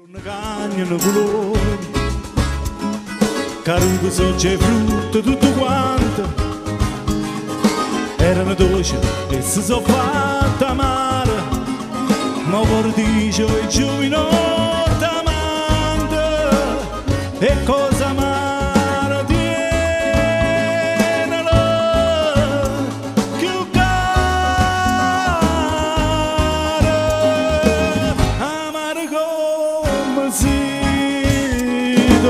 Una cagna, una colore, caruto so c'è frutto tutto quanto, erano dolci e si sono fatta male, ma ora dice e giovino t'amante, e cosa amare tienelo, più caro, amare come si ti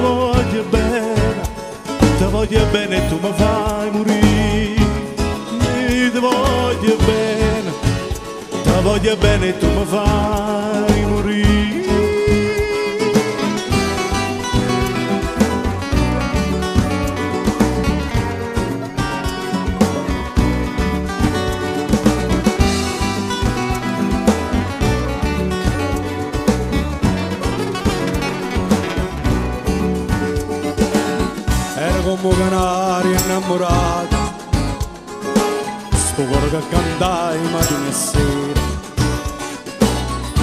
voglio bene e tu mi fai morire, ti voglio bene e tu mi fai morire. Era come canari innamorati, sto cuore che cantai mattina e sera,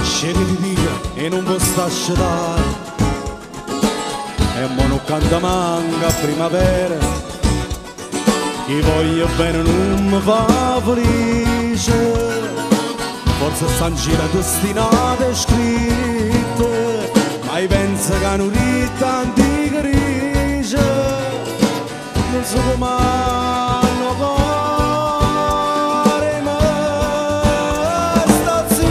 scegli di via e non può sta asciutare, e mo non canta manca a primavera, chi voglio bene non mi fa felice, forse sta in giro destinate e scritte, ma io penso che hanno rita antica rice. Non so come hanno cuore, ma sta zitta,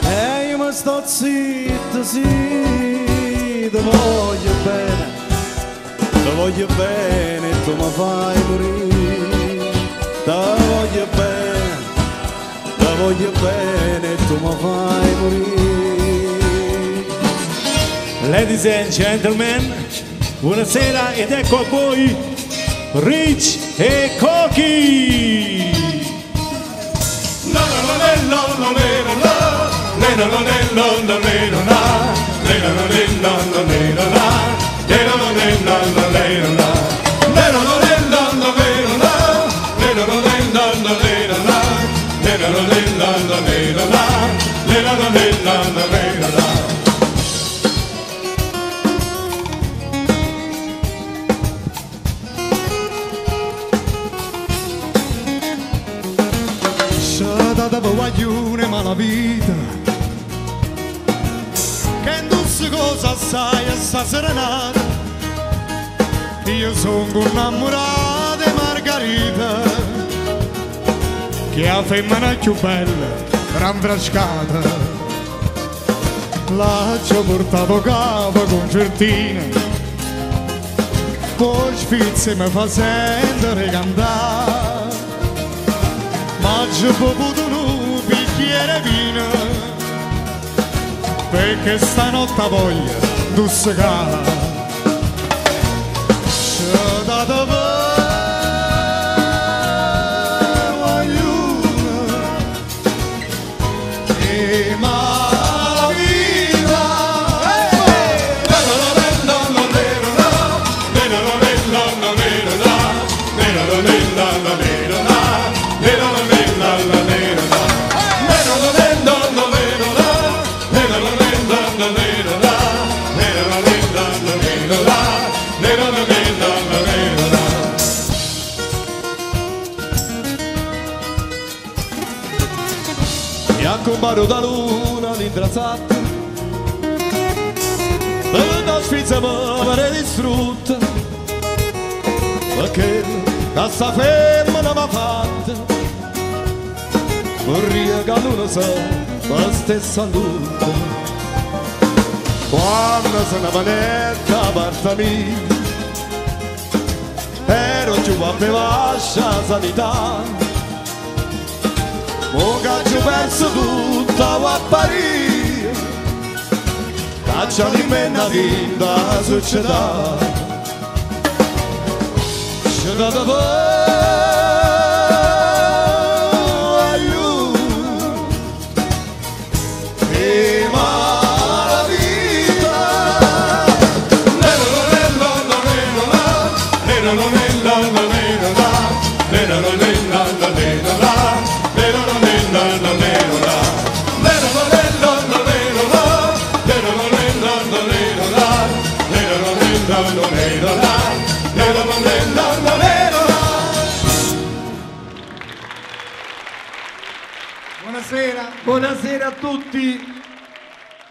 e io mi sto zitto, sì, ti voglio bene e tu mi fai morire, ti voglio bene e tu mi fai morire. Ladies and gentlemen, buonasera ed ecco a voi Rich e Cochi. Da guaglione ma la vita che induzze cosa sai a sta serenata, io sono innamorata di Margherita che è la femmina più bella ranfrascata, là ci ho portato capo concertine, poi sfizzi mi fa sentire cantare, ma ci ho bevuto un bicchiere vino perché stanotte voglia d'ussicare, ci ho dato guaglione e malavita, e a comparo da luna l'intrazzata e da sfizza mi distrutta perché da sta femmina m'ha fatta vorrei che l'uno sa la stessa lutta quando se ne vanetta a parte mia ero giù a me lascia sanità. Mo che ci ho perso tutto a apparire, caccia di me una vinta società, ci dato voglio e malavita, Buonasera a tutti,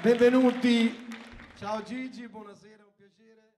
benvenuti. Ciao Gigi, buonasera, un piacere.